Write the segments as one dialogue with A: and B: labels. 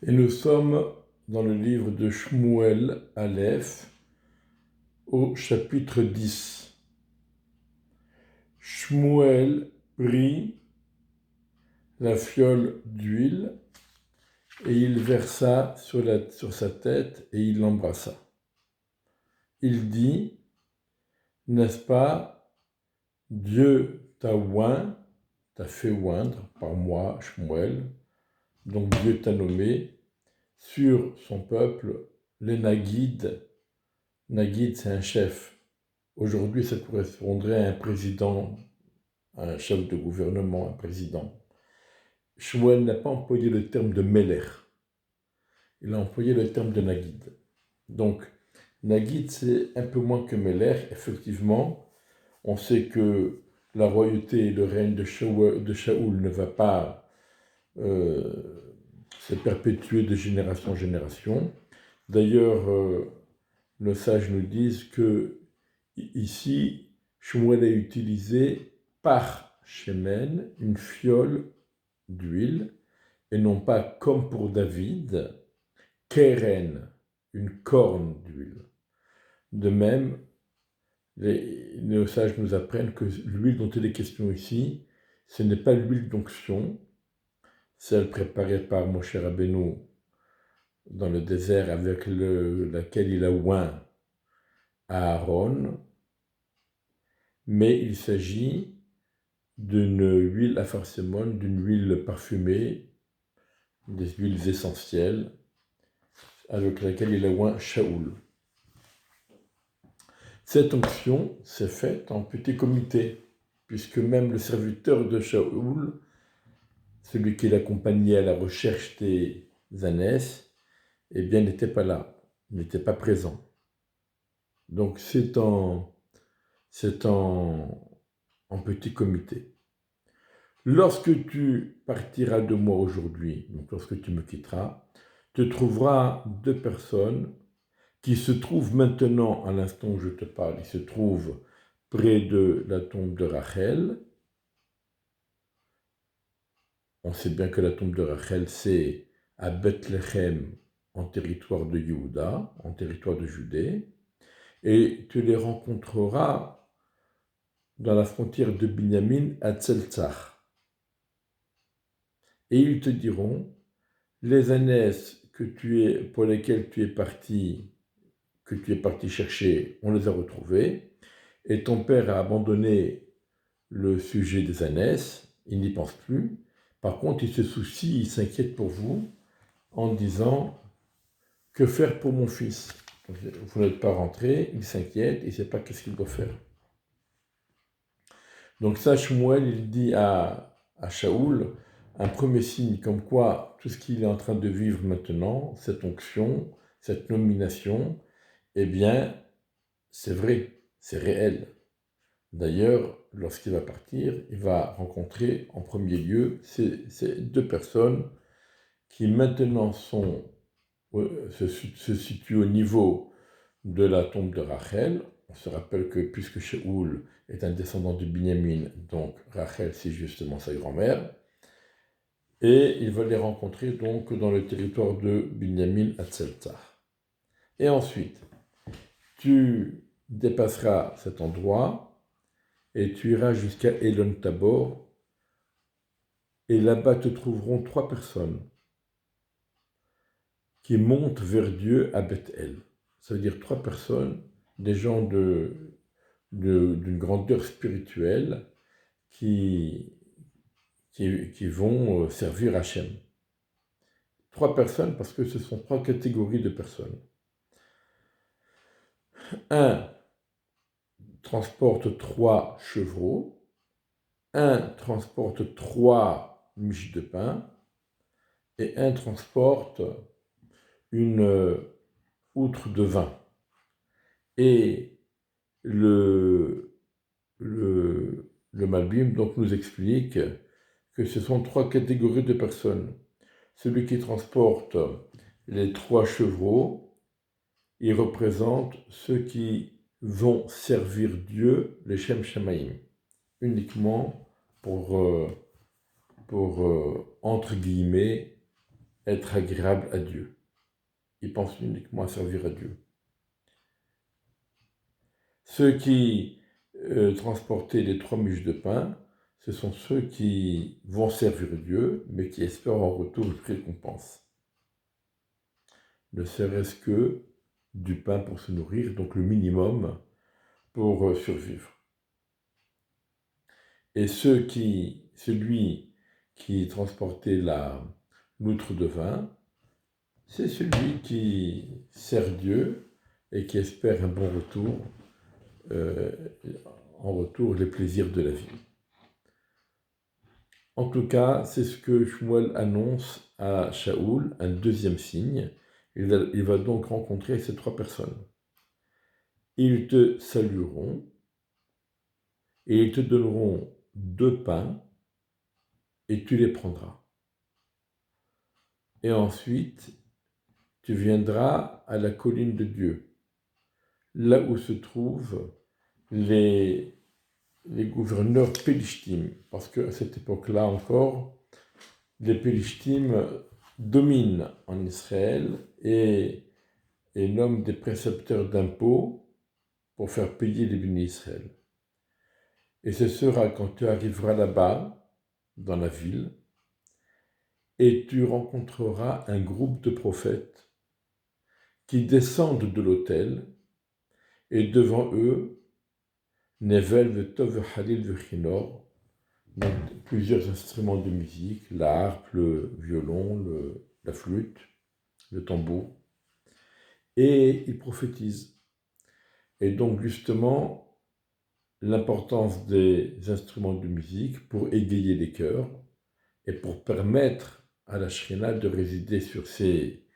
A: Et nous sommes dans le livre de Shmuel Aleph, au chapitre 10. Shmuel prit la fiole d'huile et il versa sur sa tête et il l'embrassa. Il dit, n'est-ce pas, Dieu t'a oint, t'a fait oindre par moi, Shmuel, donc Dieu t'a nommé sur son peuple, les Naguides. Naguide, c'est un chef. Aujourd'hui, ça correspondrait à un président, à un chef de gouvernement, un président. Shmuel n'a pas employé le terme de Meler. Il a employé le terme de Naguide. Donc, Naguide, c'est un peu moins que Meler. Effectivement, on sait que la royauté et le règne de Shaoul ne va pas se perpétuer de génération en génération. D'ailleurs, nos sages nous disent que ici, Shmuel a utilisé par shemen une fiole d'huile, et non pas comme pour David, keren, une corne d'huile. De même, les sages nous apprennent que l'huile dont il est question ici, ce n'est pas l'huile d'onction, celle préparée par Moshe Rabbeinu dans le désert avec laquelle il a oint Aaron, mais il s'agit d'une huile apharsémone, d'une huile parfumée, des huiles essentielles, avec laquelle il a oint Shaoul. Cette onction s'est faite en petit comité, puisque même le serviteur de Shaoul, celui qui l'accompagnait à la recherche des ânesses, eh bien, n'était pas là, n'était pas présent. Donc c'est en petit comité. Lorsque tu partiras de moi aujourd'hui, donc lorsque tu me quitteras, tu trouveras deux personnes qui se trouvent maintenant, à l'instant où je te parle, ils se trouvent près de la tombe de Rachel. On sait bien que la tombe de Rachel, c'est à Bethléem, en territoire de Yehuda, en territoire de Judée, et tu les rencontreras dans la frontière de Binyamin à Tzeltzach. Et ils te diront, les ânesses pour lesquelles tu es parti chercher, on les a retrouvées, et ton père a abandonné le sujet des ânesses, il n'y pense plus. Par contre, il se soucie, il s'inquiète pour vous, en disant, que faire pour mon fils? Vous n'êtes pas rentré, il s'inquiète, il ne sait pas qu'est-ce qu'il doit faire. Donc ça, Shmuel, il dit à Shaoul, un premier signe comme quoi tout ce qu'il est en train de vivre maintenant, cette onction, cette nomination, eh bien, c'est vrai, c'est réel. D'ailleurs, lorsqu'il va partir, il va rencontrer en premier lieu ces deux personnes qui maintenant se situent au niveau de la tombe de Rachel. On se rappelle que puisque Shaoul est un descendant de Binyamin, donc Rachel c'est justement sa grand-mère, et il va les rencontrer donc dans le territoire de Binyamin à Tzeltzach. Et ensuite, tu dépasseras cet endroit et tu iras jusqu'à Elon Tabor, et là-bas te trouveront trois personnes qui montent vers Dieu à Bethel. Ça veut dire trois personnes, des gens d'une grandeur spirituelle qui vont servir Hachem. Trois personnes parce que ce sont trois catégories de personnes. Un transporte 3 chevreaux, un transporte 3 miches de pain, et un transporte une outre de vin. Et le Malbim donc nous explique que ce sont trois catégories de personnes. Celui qui transporte les 3 chevreaux, il représente ceux qui vont servir Dieu, les Shem Shamaim, uniquement pour entre guillemets, être agréable à Dieu. Il pense uniquement à servir à Dieu. Ceux qui transportaient les 3 miches de pain, ce sont ceux qui vont servir Dieu, mais qui espèrent en retour une récompense. Ne serait-ce que du pain pour se nourrir, donc le minimum pour survivre. Et celui qui transportait l'outre de vin, c'est celui qui sert Dieu et qui espère un bon retour, en retour les plaisirs de la vie. En tout cas, c'est ce que Shmuel annonce à Shaoul, un deuxième signe. Il va donc rencontrer ces 3 personnes. Ils te salueront et ils te donneront 2 pains et tu les prendras. Et ensuite, tu viendras à la colline de Dieu, là où se trouvent les gouverneurs Pélishtim, parce qu'à cette époque-là encore, les Pélishtim dominent en Israël et nomment des précepteurs d'impôts pour faire payer les bénis Israël. Et ce sera quand tu arriveras là-bas, dans la ville, et tu rencontreras un groupe de prophètes qui descendent de l'autel, et devant eux, Nevel, Vetov, Halil, Vechinor, donc plusieurs instruments de musique, la harpe, le violon, la flûte, le tambour, et ils prophétisent. Et donc justement, l'importance des instruments de musique pour égayer les cœurs et pour permettre à la Shrina de résider sur ces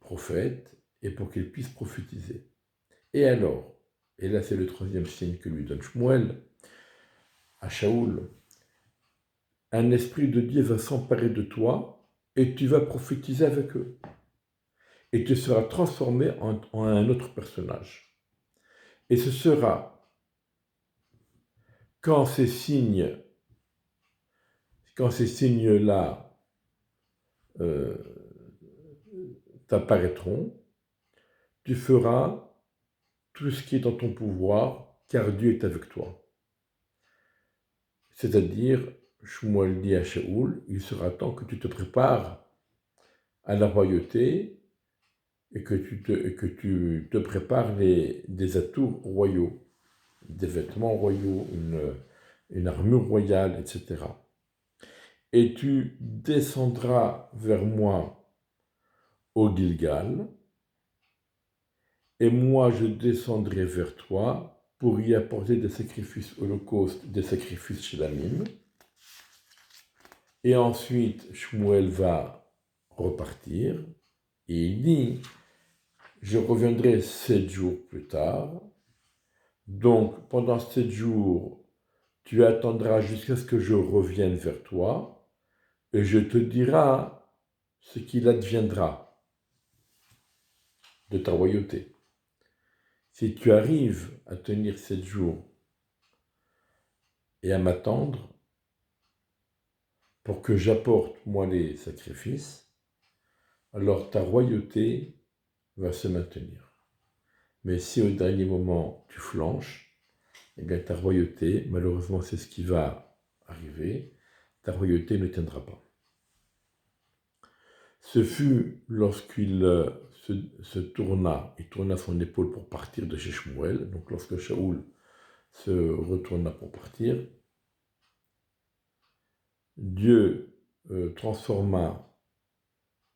A: prophètes et pour qu'ils puissent prophétiser. Et alors, et là c'est le 3e signe que lui donne Shmuel à Shaoul, un esprit de Dieu va s'emparer de toi et tu vas prophétiser avec eux. Et tu seras transformé en un autre personnage. Et ce sera quand ces signes-là t'apparaîtront, tu feras tout ce qui est dans ton pouvoir, car Dieu est avec toi. C'est-à-dire, Shmuel dit à Shaoul, il sera temps que tu te prépares à la royauté et que tu te prépares des atours royaux, des vêtements royaux, une armure royale, etc. Et tu descendras vers moi au Gilgal, et moi je descendrai vers toi pour y apporter des sacrifices holocaustes, des sacrifices shlamim. Et ensuite, Shmuel va repartir, et il dit, je reviendrai 7 jours plus tard. Donc, pendant 7 jours, tu attendras jusqu'à ce que je revienne vers toi, et je te dirai ce qu'il adviendra de ta royauté. Si tu arrives à tenir 7 jours et à m'attendre pour que j'apporte, moi, les sacrifices, alors ta royauté va se maintenir. Mais si au dernier moment tu flanches, eh bien ta royauté, malheureusement c'est ce qui va arriver, ta royauté ne tiendra pas. Ce fut lorsqu'il se tourna, il tourna son épaule pour partir de chez Shmuel, donc lorsque Shaoul se retourna pour partir, Dieu transforma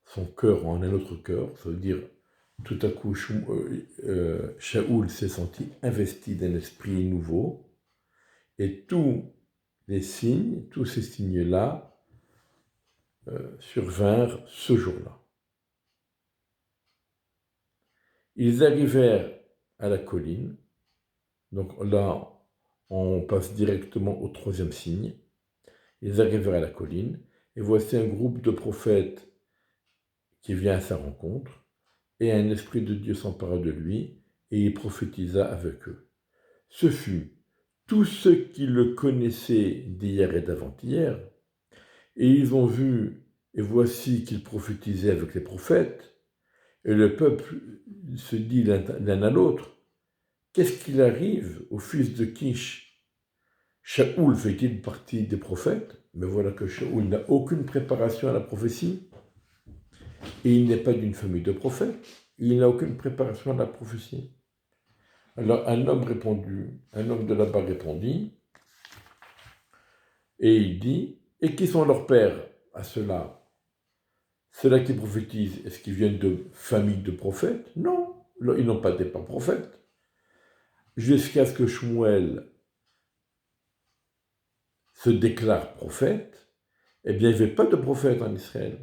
A: son cœur en un autre cœur, ça veut dire tout à coup Shaoul s'est senti investi d'un esprit nouveau, et tous ces signes-là survinrent ce jour-là. Ils arrivèrent à la colline, donc là on passe directement au 3e signe. Ils arrivèrent à la colline, et voici un groupe de prophètes qui vient à sa rencontre, et un esprit de Dieu s'empara de lui, et il prophétisa avec eux. Ce fut tous ceux qui le connaissaient d'hier et d'avant-hier, Et ils ont vu, et voici qu'il prophétisait avec les prophètes, et le peuple se dit l'un à l'autre, qu'est-ce qu'il arrive au fils de Kish? Shaoul fait-il partie des prophètes? Mais voilà que Shaoul n'a aucune préparation à la prophétie, et il n'est pas d'une famille de prophètes, il n'a aucune préparation à la prophétie. Alors un homme de là-bas répondit, et il dit, et qui sont leurs pères à ceux-là? Ceux-là qui prophétisent, est-ce qu'ils viennent de familles de prophètes? Non, ils n'ont pas des pères prophètes. Jusqu'à ce que Shmuel se déclare prophète, eh bien, il n'y avait pas de prophète en Israël.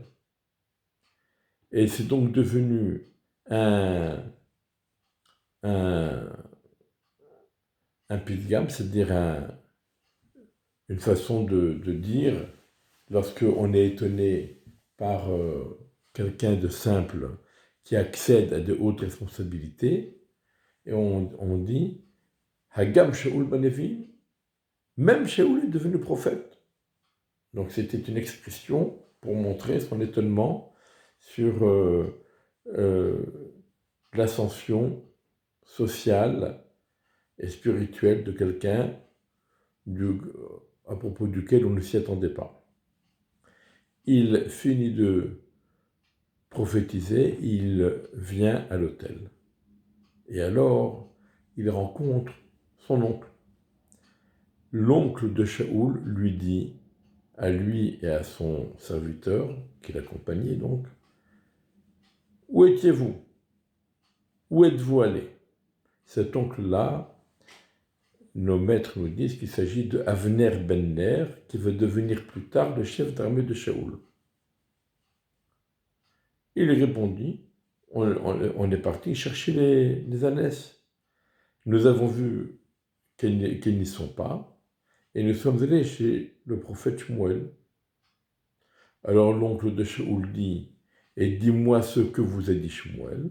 A: Et c'est donc devenu un pilgam, c'est-à-dire une façon de dire, lorsqu'on est étonné par quelqu'un de simple qui accède à de hautes responsabilités, et on dit, Hagam Shaoul Banevi, même Shaoul est devenu prophète. Donc c'était une expression pour montrer son étonnement sur l'ascension sociale et spirituelle de quelqu'un à propos duquel on ne s'y attendait pas. Il finit de prophétiser, il vient à l'autel. Et alors, il rencontre son oncle. L'oncle de Shaoul lui dit, à lui et à son serviteur, qui l'accompagnait donc, « Où étiez-vous? Où êtes-vous allé » Cet oncle-là, nos maîtres nous disent qu'il s'agit de Avner ben Ner, qui va devenir plus tard le chef d'armée de Shaoul. Il répondit, on est parti chercher les ânesses. Nous avons vu qu'elles n'y sont pas, et nous sommes allés chez le prophète Shmuel. Alors l'oncle de Shaoul dit, et dis-moi ce que vous a dit Shmuel.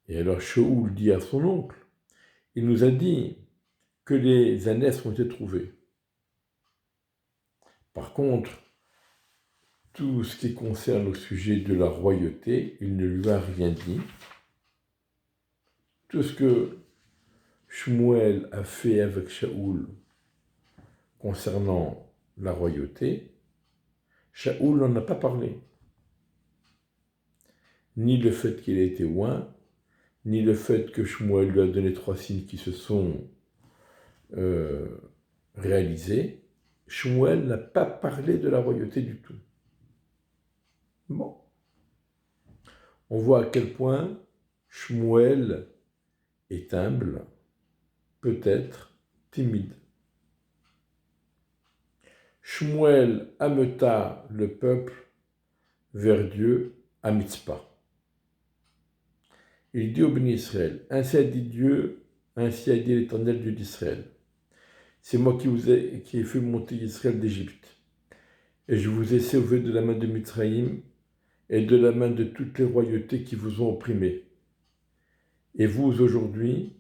A: Et alors Shaoul dit à son oncle, il nous a dit que les ânesses ont été trouvées. Par contre, tout ce qui concerne au sujet de la royauté, il ne lui a rien dit. Tout ce que Shmuel a fait avec Shaoul concernant la royauté, Shaoul n'en a pas parlé. Ni le fait qu'il ait été oint, ni le fait que Shmuel lui a donné 3 signes qui se sont réalisés. Shmuel n'a pas parlé de la royauté du tout. Bon. On voit à quel point Shmuel est humble, peut-être timide. Shmuel ameuta le peuple vers Dieu à Mitzpah. Il dit au béni Israël, ainsi a dit Dieu, ainsi a dit l'Éternel Dieu d'Israël. C'est moi qui ai fait monter Israël d'Égypte. Et je vous ai sauvé de la main de Mitzraïm et de la main de toutes les royautés qui vous ont opprimés. Et vous, aujourd'hui,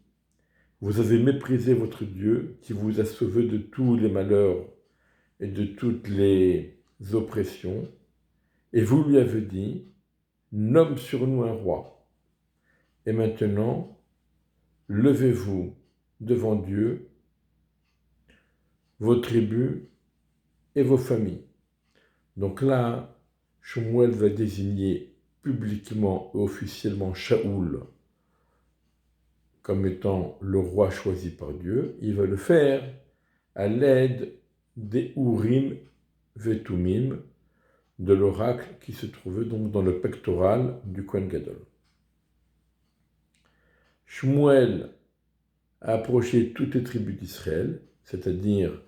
A: vous avez méprisé votre Dieu qui vous a sauvé de tous les malheurs et de toutes les oppressions. Et vous lui avez dit, nomme sur nous un roi. Et maintenant, levez-vous devant Dieu, vos tribus et vos familles. Donc là, Shmuel va désigner publiquement et officiellement Shaoul comme étant le roi choisi par Dieu. Il va le faire à l'aide des Urim Vetumim, de l'oracle qui se trouvait donc dans le pectoral du Kohen Gadol. Shmuel a approché toutes les tribus d'Israël, c'est-à-dire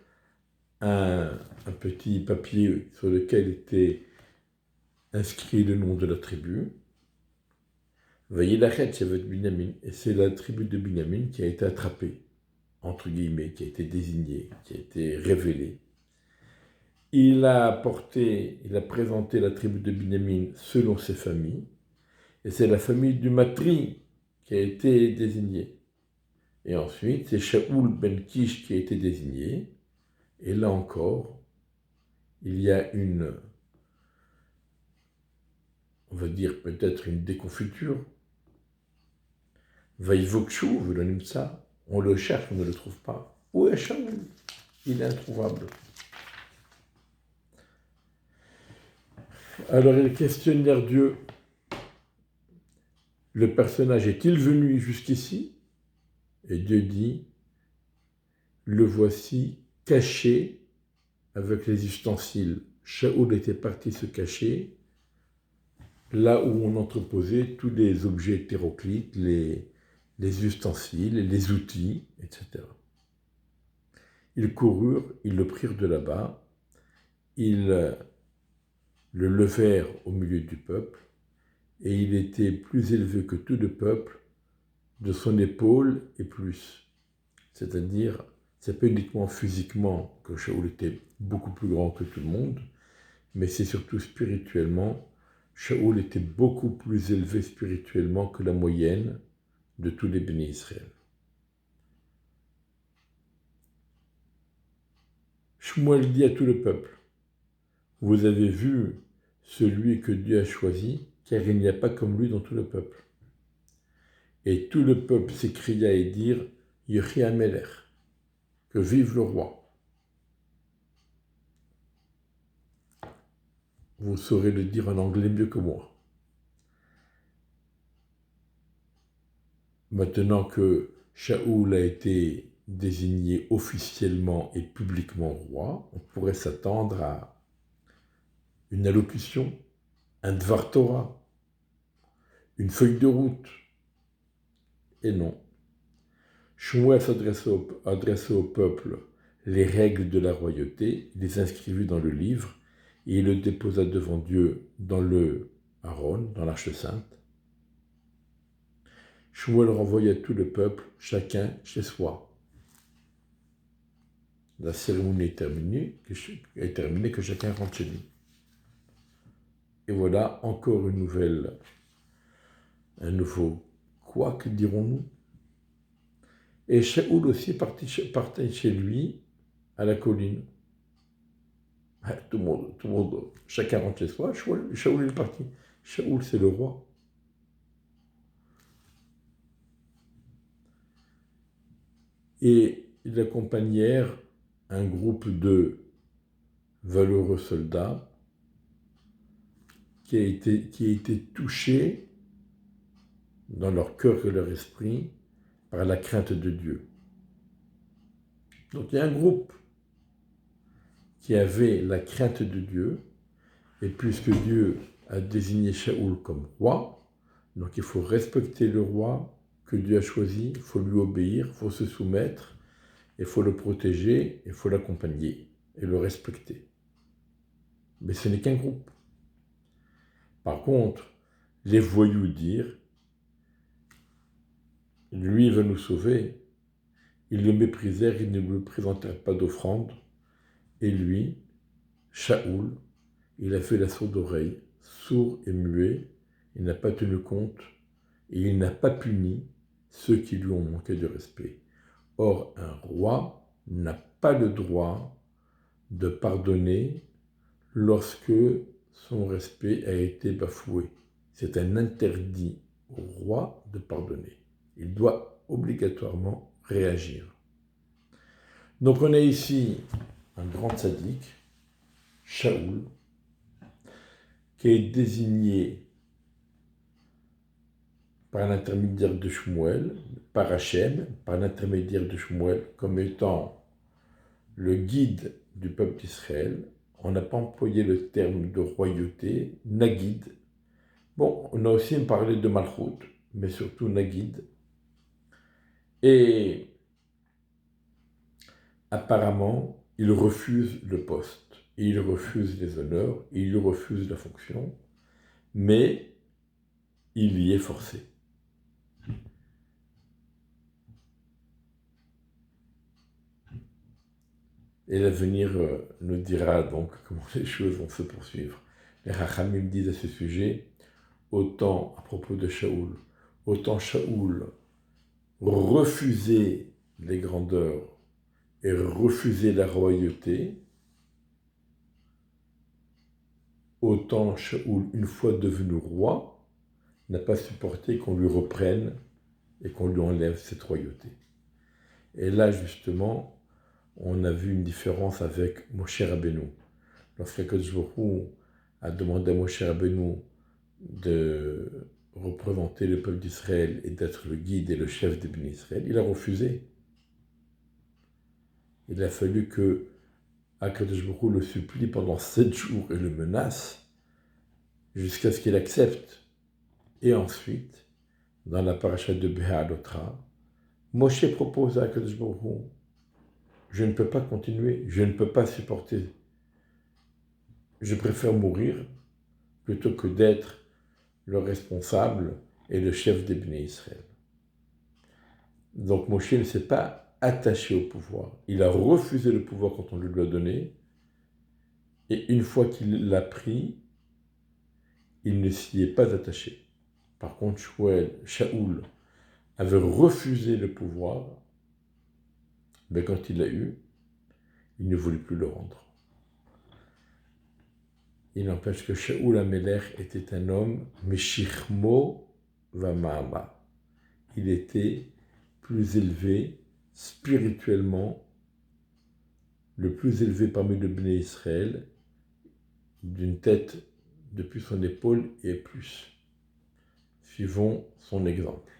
A: un petit papier sur lequel était inscrit le nom de la tribu. Et c'est la tribu de Binyamin qui a été attrapée, entre guillemets, qui a été désignée, qui a été révélée. Il a présenté la tribu de Binyamin selon ses familles, et c'est la famille du Matri qui a été désignée. Et ensuite, c'est Shaoul ben Kish qui a été désigné, et là encore, il y a on va dire peut-être une déconfiture. Vaïvokshu, ça, on le cherche, on ne le trouve pas. Où est Shaoul? Il est introuvable. Alors il questionne Dieu. Le personnage est-il venu jusqu'ici? Et Dieu dit, le voici caché avec les ustensiles. Shaoul était parti se cacher là où on entreposait tous les objets hétéroclites, les ustensiles, les outils, etc. Ils coururent, ils le prirent de là-bas, ils le levèrent au milieu du peuple, et il était plus élevé que tout le peuple, de son épaule et plus. C'est-à-dire, c'est pas uniquement physiquement que Shaoul était beaucoup plus grand que tout le monde, mais c'est surtout spirituellement. Shaoul était beaucoup plus élevé spirituellement que la moyenne de tous les bénis Israël. Shmuel dit à tout le peuple, vous avez vu celui que Dieu a choisi, car il n'y a pas comme lui dans tout le peuple. Et tout le peuple s'écria et dirent, Yehi Amelech, que vive le roi. Vous saurez le dire en anglais mieux que moi. Maintenant que Shaoul a été désigné officiellement et publiquement roi, on pourrait s'attendre à une allocution, un Dvar Torah, une feuille de route. Et non. Shmuel adressa au peuple les règles de la royauté, les inscrivit dans le livre, et il le déposa devant Dieu dans le Aaron, dans l'Arche sainte. Shmuel renvoya tout le peuple, chacun chez soi. La cérémonie est terminée, que chacun rentre chez lui. Et voilà encore une nouvelle, un nouveau quoi, que dirons-nous? Et Shaoul aussi partait chez lui à la colline. Tout le monde, chacun rentre chez soi, Shaoul est parti. Shaoul, c'est le roi. Et ils accompagnèrent un groupe de valeureux soldats qui a été touchés dans leur cœur et leur esprit par la crainte de Dieu. Donc il y a un groupe qui avait la crainte de Dieu, et puisque Dieu a désigné Shaoul comme roi, donc il faut respecter le roi que Dieu a choisi, il faut lui obéir, il faut se soumettre, il faut le protéger, il faut l'accompagner et le respecter. Mais ce n'est qu'un groupe. Par contre, les voyous dirent, lui va nous sauver, ils le méprisèrent, ils ne lui présentèrent pas d'offrande, et lui, Shaoul, il a fait la sourde oreille, sourd et muet, il n'a pas tenu compte, et il n'a pas puni ceux qui lui ont manqué de respect. Or, un roi n'a pas le droit de pardonner lorsque son respect a été bafoué. C'est un interdit au roi de pardonner. Il doit obligatoirement réagir. Donc on a ici un grand tzaddik, Shaoul, qui est désigné par l'intermédiaire de Shmuel, par Hachem, par l'intermédiaire de Shmuel, comme étant le guide du peuple d'Israël. On n'a pas employé le terme de royauté, Nagid. Bon, on a aussi parlé de Malchut, mais surtout Nagid. Et apparemment, il refuse le poste, et il refuse les honneurs, et il refuse la fonction, mais il y est forcé. Et l'avenir nous dira donc comment les choses vont se poursuivre. Les Rachamim disent à ce sujet, autant à propos de Shaoul, autant Shaoul refusait les grandeurs et refusait la royauté, autant Shaoul, une fois devenu roi, n'a pas supporté qu'on lui reprenne et qu'on lui enlève cette royauté. Et là, justement, on a vu une différence avec Moshe Rabbeinu. Lorsqu'Akadosh Baruch Hu a demandé à Moshe Rabbeinu de représenter le peuple d'Israël et d'être le guide et le chef des bénis Israël, il a refusé. Il a fallu que Akadosh Baruch Hu le supplie pendant 7 jours et le menace jusqu'à ce qu'il accepte. Et ensuite, dans la paracha de Beha'alotra, Moshe propose à Akadosh Baruch Hu, je ne peux pas continuer, je ne peux pas supporter. Je préfère mourir plutôt que d'être le responsable et le chef des bénis Israël. Donc Moshe ne s'est pas attaché au pouvoir. Il a refusé le pouvoir quand on le lui a donné. Et une fois qu'il l'a pris, il ne s'y est pas attaché. Par contre, Shaoul avait refusé le pouvoir, mais quand il l'a eu, il ne voulait plus le rendre. Il n'empêche que Shaoul Amelech était un homme, Meshichmo Vamama. Il était plus élevé spirituellement, le plus élevé parmi le Bnei Israël, d'une tête depuis son épaule et plus. Suivons son exemple.